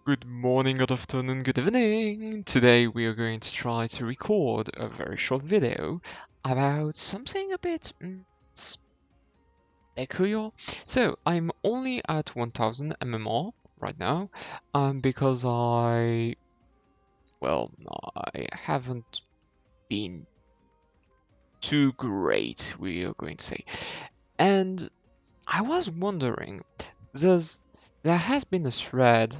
Good morning, good afternoon, good evening. Today we are going to try to record a very short video about something a bit peculiar. So I'm only at 1000 MMR right now, because I haven't been too great, we are going to say. And I was wondering, there's there has been a thread.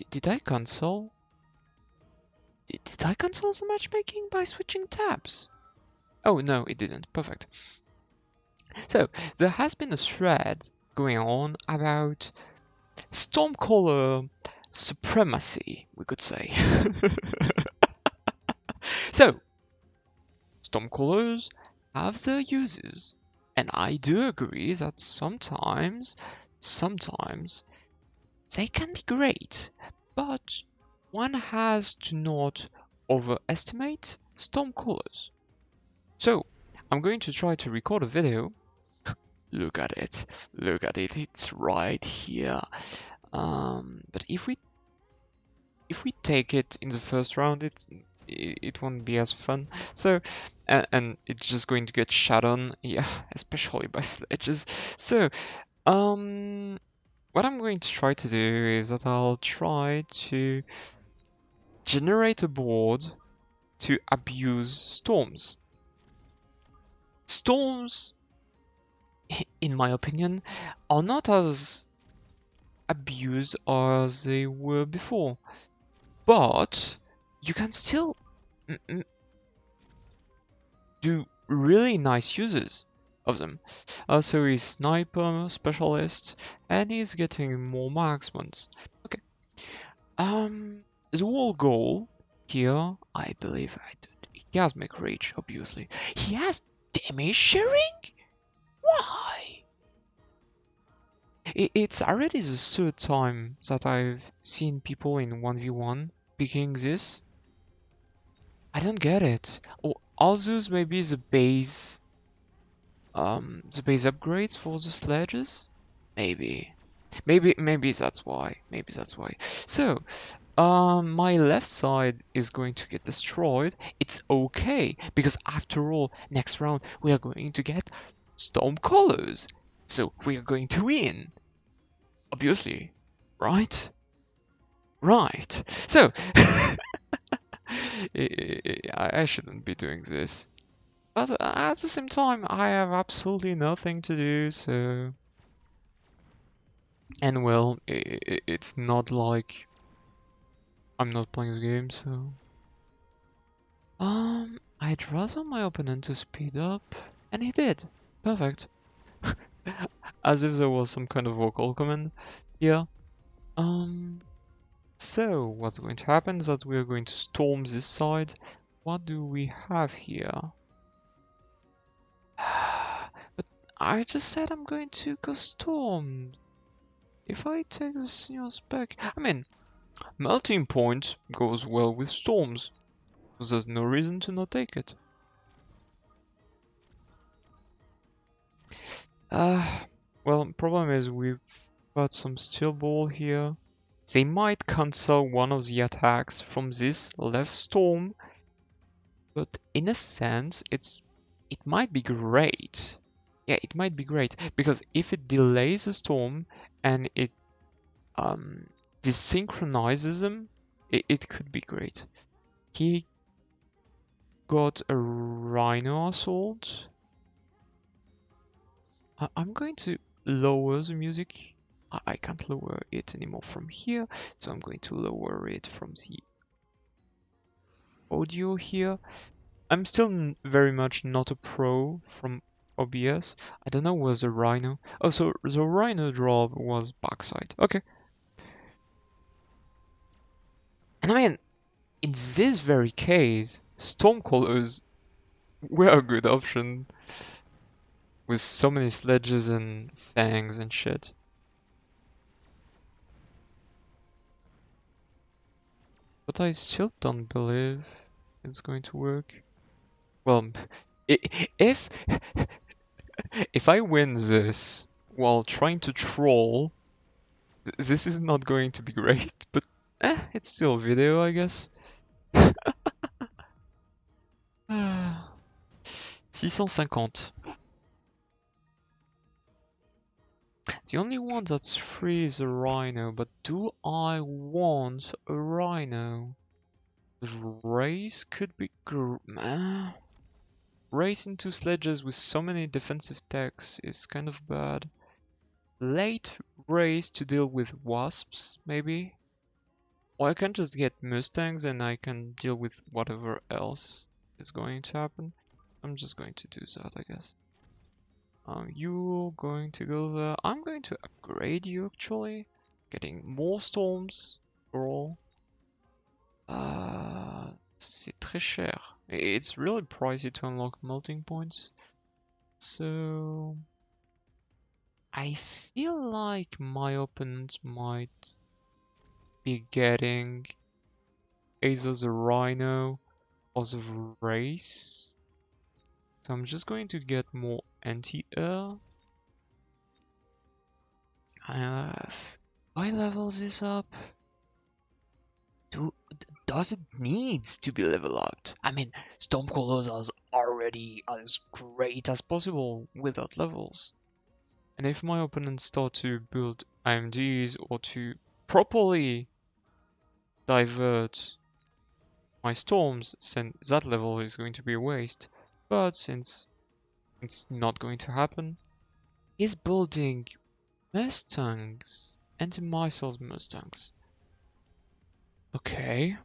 Did I cancel? Did I cancel the matchmaking by switching tabs? Oh no, it didn't. Perfect. So, there has been a thread going on about Stormcaller supremacy, we could say. So, Stormcallers have their uses, and I do agree that sometimes they can be great, but one has to not overestimate Stormcallers. So, I'm going to try to record a video. Look at it, it's right here. But if we take it in the first round, it won't be as fun. So, and it's just going to get shot on, yeah, especially by sledges. So, what I'm going to try to do is that I'll try to generate a board to abuse storms. Storms, in my opinion, are not as abused as they were before, but you can still do really nice uses of them. So he's sniper specialist, and he's getting more marksmans. Okay. The whole goal here, I believe, he has make rage, obviously. He has damage sharing? Why? It's already the third time that I've seen people in 1v1 picking this. I don't get it. Or are those maybe the base upgrades for the sledges? Maybe. Maybe that's why. Maybe that's why. So, my left side is going to get destroyed. It's okay, because after all, next round we are going to get Stormcallers. So we are going to win. Obviously. Right? Right. So, I shouldn't be doing this. But at the same time, I have absolutely nothing to do, so... And well, it's not like I'm not playing the game, so... I'd rather my opponent to speed up, and he did. Perfect. As if there was some kind of vocal command here. So what's going to happen is that we are going to storm this side. What do we have here? But I just said I'm going to go storm. If I take the seniors back, I mean, melting point goes well with storms, so there's no reason to not take it. Well, problem is we've got some steel ball here. They might cancel one of the attacks from this left storm, but in a sense, it might be great. Yeah, it might be great, because if it delays the storm and it desynchronizes them, it could be great. He got a Rhino Assault. I'm going to lower the music. I can't lower it anymore from here, so I'm going to lower it from the audio here. I'm still very much not a pro from OBS. I don't know where the Rhino... Oh, so the Rhino drop was backside. Okay. And I mean, in this very case, Stormcallers were a good option. With so many sledges and fangs and shit. But I still don't believe it's going to work. Well, if if I win this while trying to troll This is not going to be great, but it's still a video, I guess. 650. The only one that's free is a rhino, but do I want a rhino? The race could be race into sledges with so many defensive techs is kind of bad. Late race to deal with wasps, maybe? Or I can just get mustangs and I can deal with whatever else is going to happen. I'm just going to do that, I guess. You're going to go there. I'm going to upgrade you actually. Getting more storms overall. C'est très cher. It's really pricey to unlock melting points. So I feel like my opponent might be getting either the rhino or the race. So I'm just going to get more anti-air. Why level this up? Does it needs to be leveled up? I mean, Stormcallers is already as great as possible without levels. And if my opponents start to build IMDs or to properly divert my storms, then that level is going to be a waste. But since it's not going to happen, he's building Mustangs, anti-missiles Mustangs. Okay.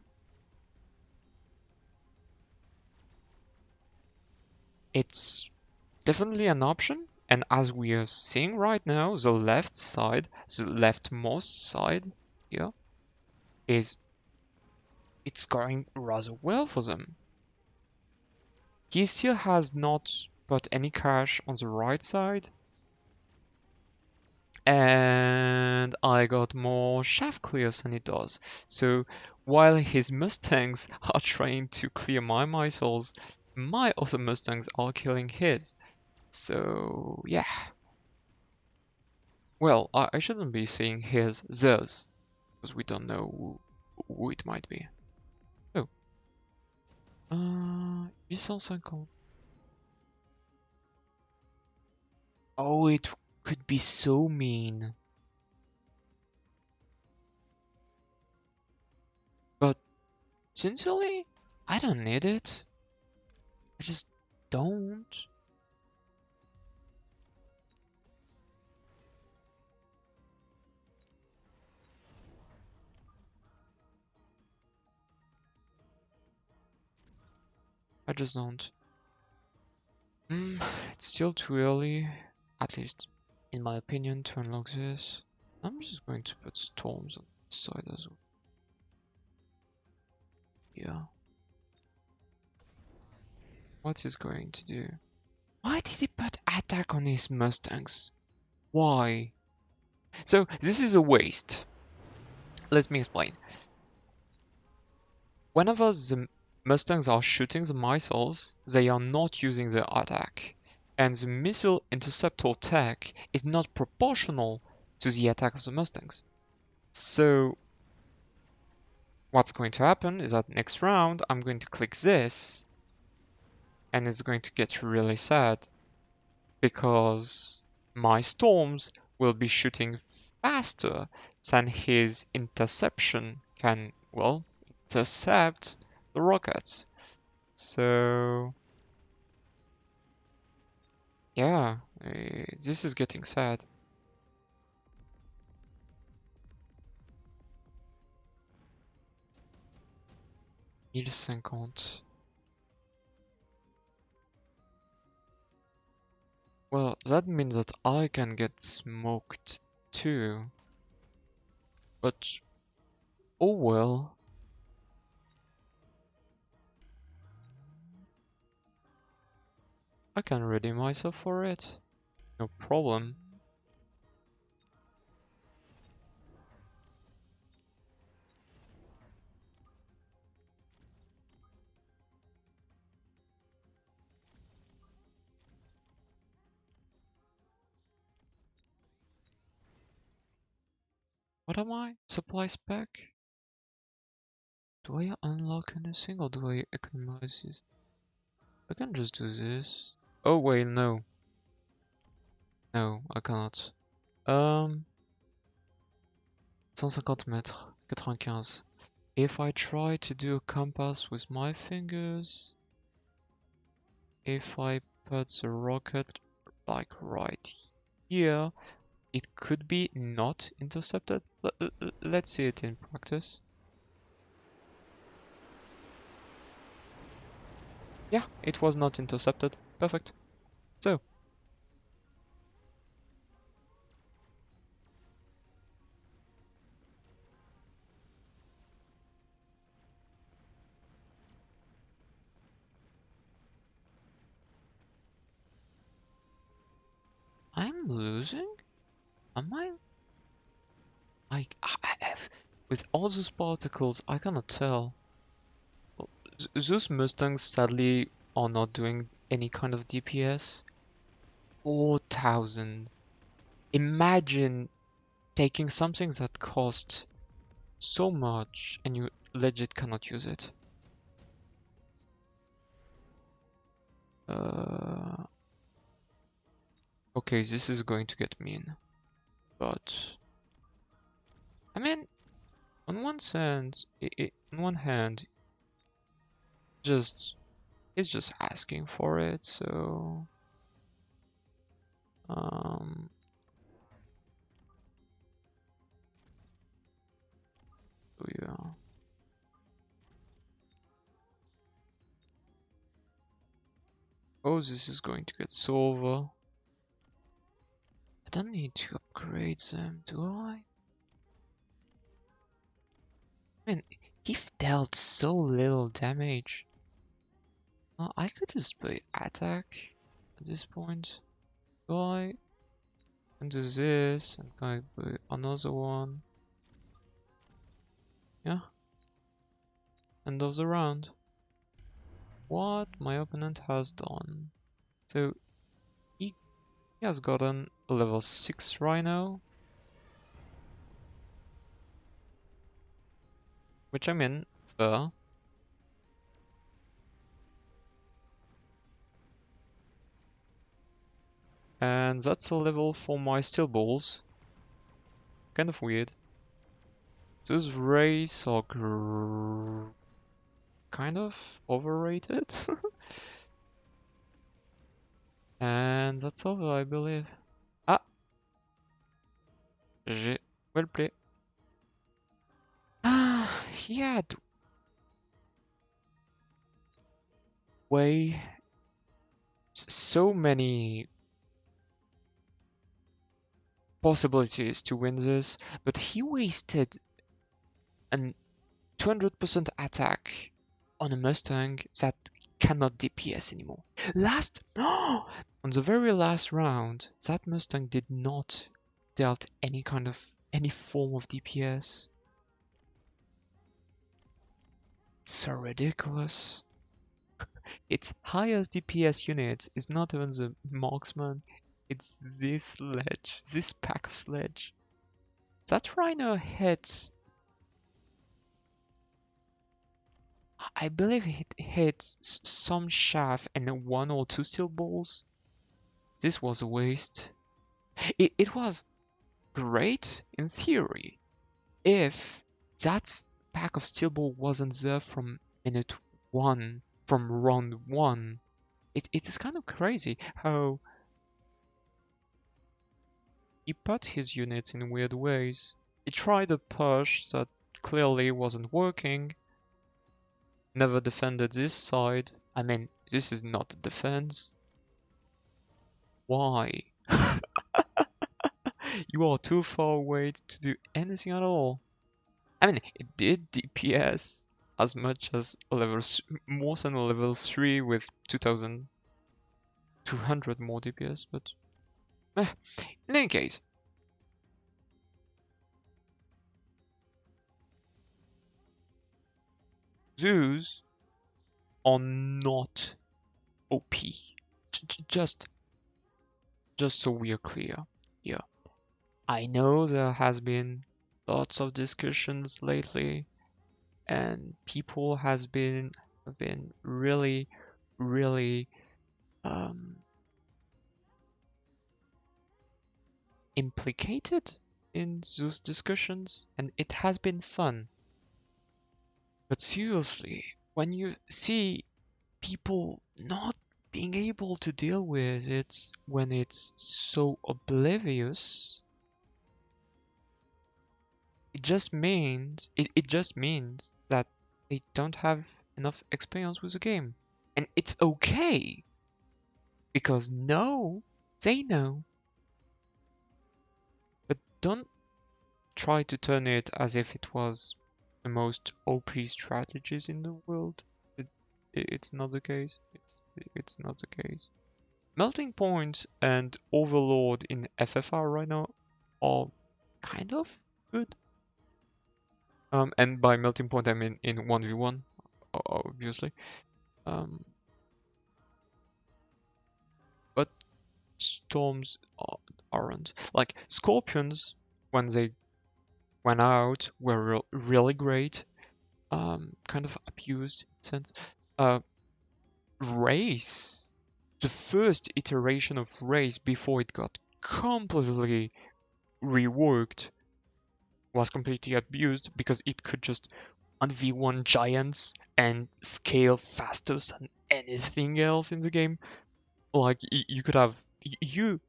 It's definitely an option, and as we are seeing right now, the left side, the leftmost side here, it's going rather well for them. He still has not put any cash on the right side, and I got more shaft clears than he does. So while his Mustangs are trying to clear my missiles, my other Mustangs are killing his. So yeah. Well, I shouldn't be saying his, theirs, because we don't know who it might be. Oh. 850. Oh, it could be so mean. But sincerely, I don't need it. I just don't. I just don't. It's still too early, at least in my opinion, to unlock this. I'm just going to put storms on the side as well. Yeah. What is going to do? Why did he put attack on his Mustangs? Why? So this is a waste. Let me explain. Whenever the Mustangs are shooting the missiles, they are not using the attack. And the missile interceptor tech is not proportional to the attack of the Mustangs. So what's going to happen is that next round I'm going to click this and it's going to get really sad because my storms will be shooting faster than his interception can, well, intercept the rockets. So yeah, this is getting sad. $1050. Well, that means that I can get smoked too. But oh well. I can ready myself for it. No problem. What am I? Supply spec? Do I unlock anything or do I economize this? I can just do this. Oh wait, no. No, I cannot. 150 mètres, 95. If I try to do a compass with my fingers, if I put the rocket like right here, it could be not intercepted. Let's see it in practice. Yeah, it was not intercepted. Perfect. So, I'm losing? Am I? Like, with all those particles, I cannot tell. Those Mustangs sadly are not doing any kind of DPS. 4,000. Imagine taking something that cost so much and you legit cannot use it. Okay, this is going to get mean. But I mean, on one hand, just it's just asking for it, so yeah. Oh, this is going to get silver. I don't need to upgrade them, do I? I mean, he dealt so little damage. I could just play attack at this point. Do I? And do this, and can I play another one? Yeah. End of the round. What my opponent has done. So he has gotten a level 6 Rhino. Which I mean, fair. And that's a level for my steel balls. Kind of weird. Those rays are kind of overrated. And that's over, I believe. Ah! J'ai well played. Ah, he had way so many possibilities to win this, but he wasted an 200% attack on a Mustang that cannot DPS anymore. On the very last round, that Mustang did not dealt any form of DPS. It's so ridiculous. Its highest DPS unit is not even the marksman, it's this sledge, this pack of sledge. That Rhino hits. I believe it hits some shaft and 1 or 2 steel balls. This was a waste. It was great in theory if that pack of steel ball wasn't there from minute 1, from round 1. It is kind of crazy how he put his units in weird ways. He tried a push that clearly wasn't working, never defended this side. I mean, this is not a defense. Why? You are too far away to do anything at all. I mean, it did DPS as much as more than a level 3 with 2200 more DPS, but in any case. Zoos are not OP. Just so we are clear here. I know there has been lots of discussions lately, and people have been really, really um, implicated in those discussions, and it has been fun. But seriously, when you see people not being able to deal with it when it's so oblivious, it just means that they don't have enough experience with the game. And it's okay, because no, they know. But don't try to turn it as if it was the most OP strategies in the world. It's not the case. It's not the case. Melting Point and Overlord in FFR right now are kind of good. And by melting point I mean in 1v1, obviously. Um, but storms aren't. Like Scorpions, when they went out, were really great. Kind of abused sense. Uh, Race, the first iteration of Race before it got completely reworked, was completely abused because it could just 1v1 giants and scale faster than anything else in the game. Like you could have, you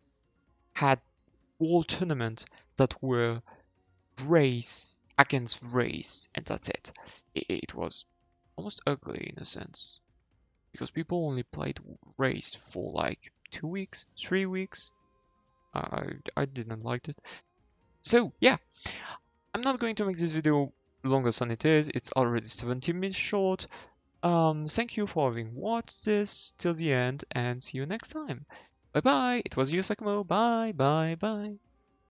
had whole tournament that were race against race, and that's it. It was almost ugly in a sense because people only played race for like 2 weeks, 3 weeks. I didn't like it. So yeah, I'm not going to make this video longer than it is. It's already 17 minutes short. Thank you for having watched this till the end, and see you next time. Bye bye. It was you, Sakamo. Bye, bye, bye.